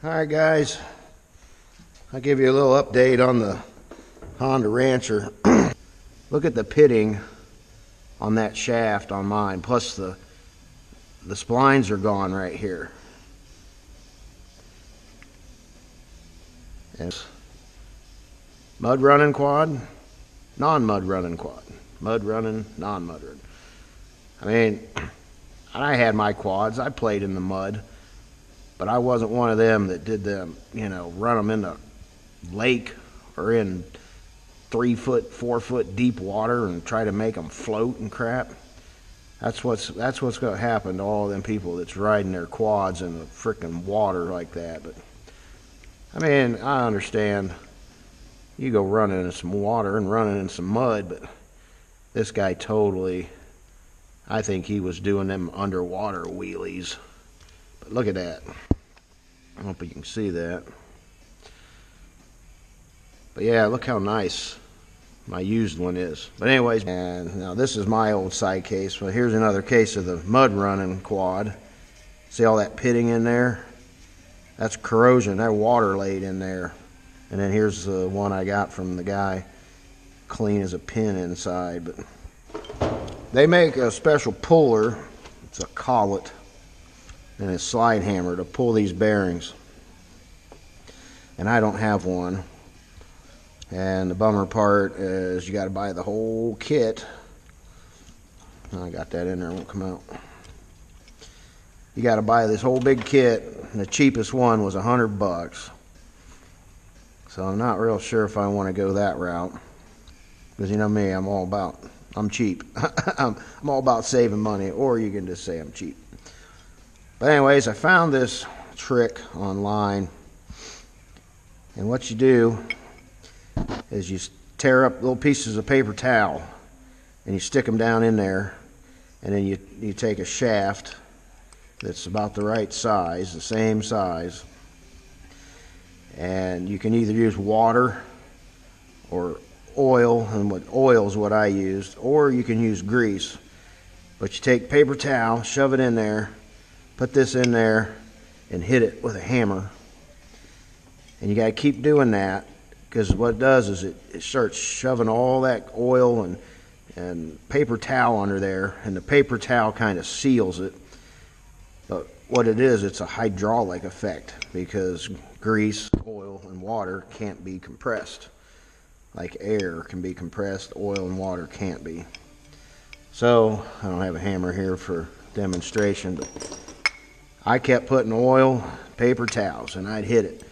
Alright guys, I'll give you a little update on the Honda Rancher. Look at the pitting on that shaft on mine, plus the splines are gone right here. And mud running quad, non-mud running quad, mud running, non-mud running. I mean, I had my quads, I played in the mud, but I wasn't one of them that did them, run them in the lake or in 3 foot, 4 foot deep water and try to make them float and crap. That's what's going to happen to all them people that's riding their quads in the frickin' water like that. But I mean, I understand you go running in some water and running in some mud, but this guy totally, I think he was doing them underwater wheelies. But look at that. I hope you can see that. But yeah, look how nice my used one is. But anyways, and now this is my old side case. Well, here's another case of the mud running quad. See all that pitting in there? That's corrosion. That water laid in there. And then here's the one I got from the guy, clean as a pin inside. But they make a special puller. It's a collet and a slide hammer to pull these bearings. And I don't have one. And the bummer part is you got to buy the whole kit. I got that in there, it won't come out. You got to buy this whole big kit, and the cheapest one was $100. So I'm not real sure if I want to go that route, because you know me, I'm cheap. I'm all about saving money, or you can just say I'm cheap. But anyways, I found this trick online, and what you do is you tear up little pieces of paper towel and you stick them down in there, and then you take a shaft that's about the right size, the same size, and you can either use water or oil, and oil is what I used, or you can use grease. But you take paper towel, shove it in there, put this in there, and hit it with a hammer. And you got to keep doing that, because what it does is it starts shoving all that oil and paper towel under there, and the paper towel kind of seals it. But what it is, it's a hydraulic effect, because grease, oil, and water can't be compressed. Like air can be compressed, oil and water can't be. So, I don't have a hammer here for demonstration, but I kept putting oil, paper towels, and I'd hit it.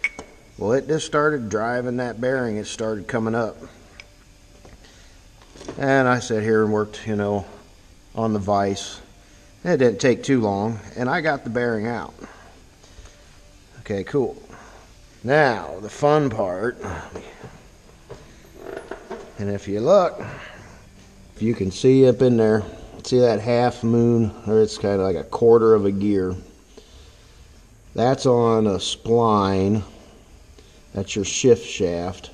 Well, it just started driving that bearing. It started coming up. And I sat here and worked, on the vise. It didn't take too long, and I got the bearing out. Okay, cool. Now, the fun part. And if you look, if you can see up in there, see that half moon, or it's kind of like a quarter of a gear. That's on a spline. That's your shift shaft.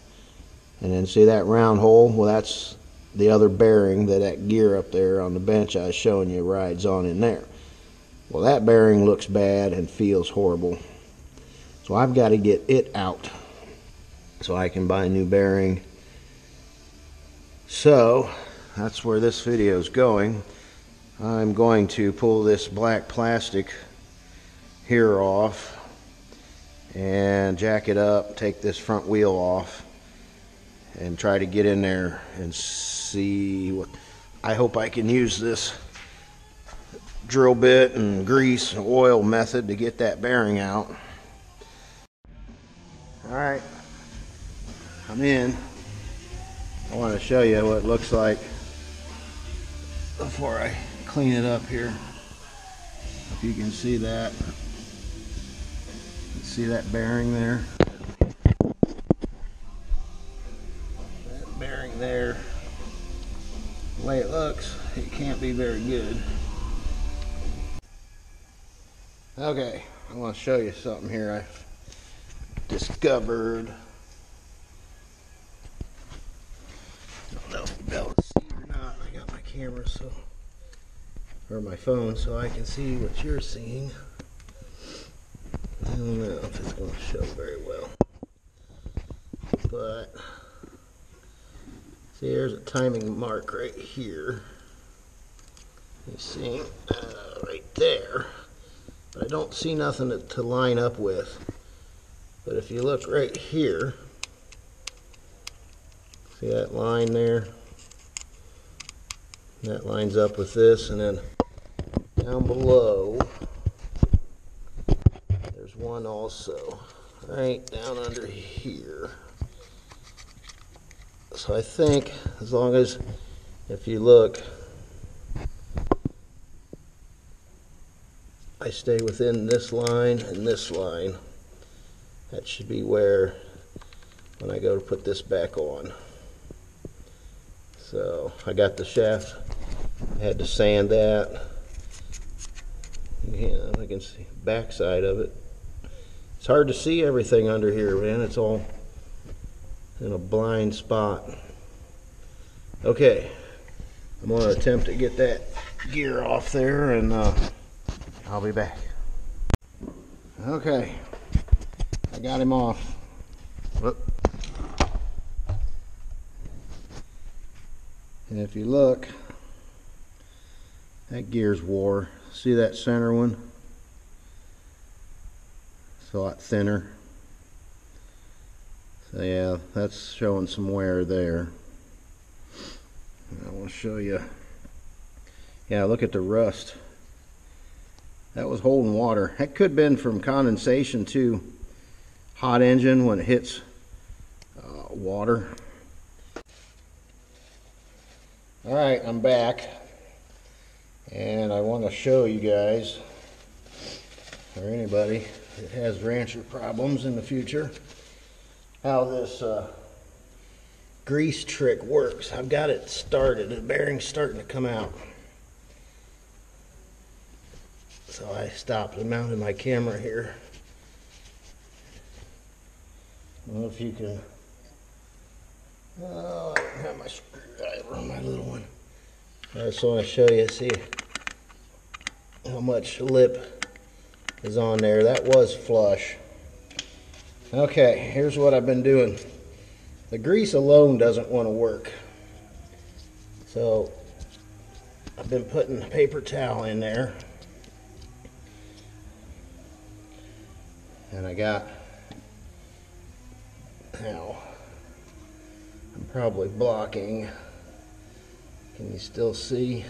And then see that round hole? Well, that's the other bearing that gear up there on the bench I was showing you rides on in there. Well, that bearing looks bad and feels horrible. So I've got to get it out so I can buy a new bearing. So that's where this video is going. I'm going to pull this black plastic here off and jack it up, take this front wheel off, and try to get in there and see what. I hope I can use this drill bit and grease and oil method to get that bearing out. Alright, I'm in. I want to show you what it looks like before I clean it up here. If you can see that. See that bearing there? That bearing there, the way it looks, it can't be very good. Okay, I want to show you something here I've discovered. I don't know if you'll be able to see or not. I got my camera or my phone so I can see what you're seeing. don't know if it's going to show very well, but see, there's a timing mark right here. You see, right there, but I don't see nothing to line up with. But if you look right here, see that line there? That lines up with this, and then down below there's one also right down under here. So I think as long as, if you look, I stay within this line and this line, that should be where, when I go to put this back on. So I got the shaft, I had to sand that. Yeah, I can see the back side of it. It's hard to see everything under here, man. It's all in a blind spot. Okay, I'm going to attempt to get that gear off there, and I'll be back. Okay, I got him off. Whoop. And if you look, that gear's wore. See that center one? It's a lot thinner. So yeah, that's showing some wear there. I want to show you. Yeah, look at the rust. That was holding water. That could have been from condensation too. Hot engine when it hits water. Alright, I'm back, and I want to show you guys, or anybody that has rancher problems in the future, how this grease trick works. I've got it started. The bearing's starting to come out. So I stopped and mounted my camera here. I don't know if you can... Oh, I don't have my screwdriver on my little one. I just want to show you, see how much lip is on there. That was flush. Okay, here's what I've been doing. The grease alone doesn't want to work. So I've been putting a paper towel in there. And I got, now, I'm probably blocking. Can you still see?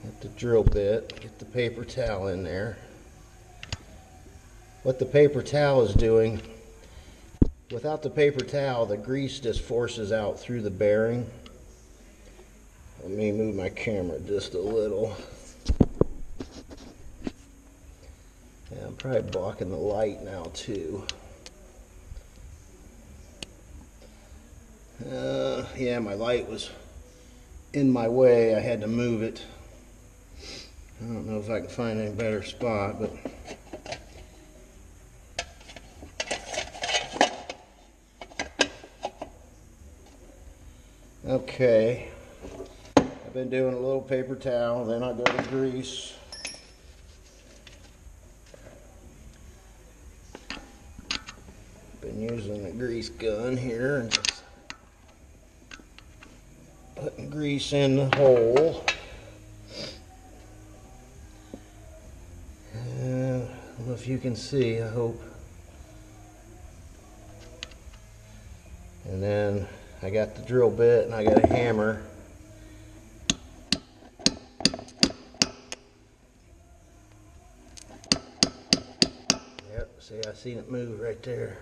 Get the drill bit, get the paper towel in there. What the paper towel is doing, without the paper towel, the grease just forces out through the bearing. Let me move my camera just a little. Yeah, I'm probably blocking the light now too. Yeah, my light was in my way. I had to move it. I don't know if I can find any better spot, but okay. I've been doing a little paper towel, then I go to grease. Been using a grease gun here and just putting grease in the hole. I don't know if you can see, I hope. And then I got the drill bit and I got a hammer. Yep, see, I seen it move right there.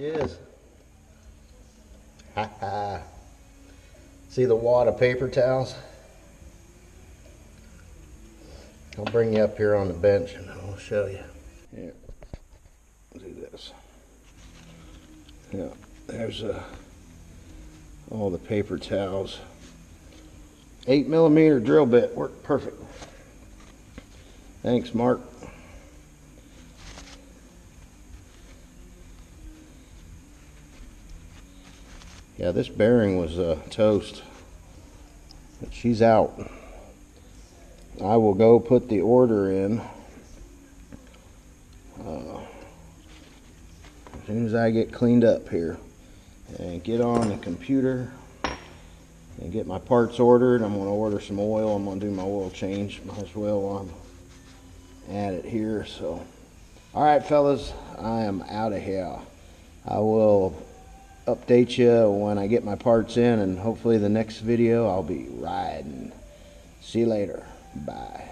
she is. Ha ha. See the wad of paper towels? I'll bring you up here on the bench and I'll show you. Here, do this. Yeah, there's all the paper towels. 8mm drill bit worked perfect. Thanks, Mark. Yeah, this bearing was toast, but she's out. I will go put the order in as soon as I get cleaned up here and get on the computer and get my parts ordered. I'm going to order some oil. I'm going to do my oil change. Might as well while I'm at it here. So, all right, fellas, I am out of here. I will update you when I get my parts in, and hopefully the next video I'll be riding. See you later. Bye.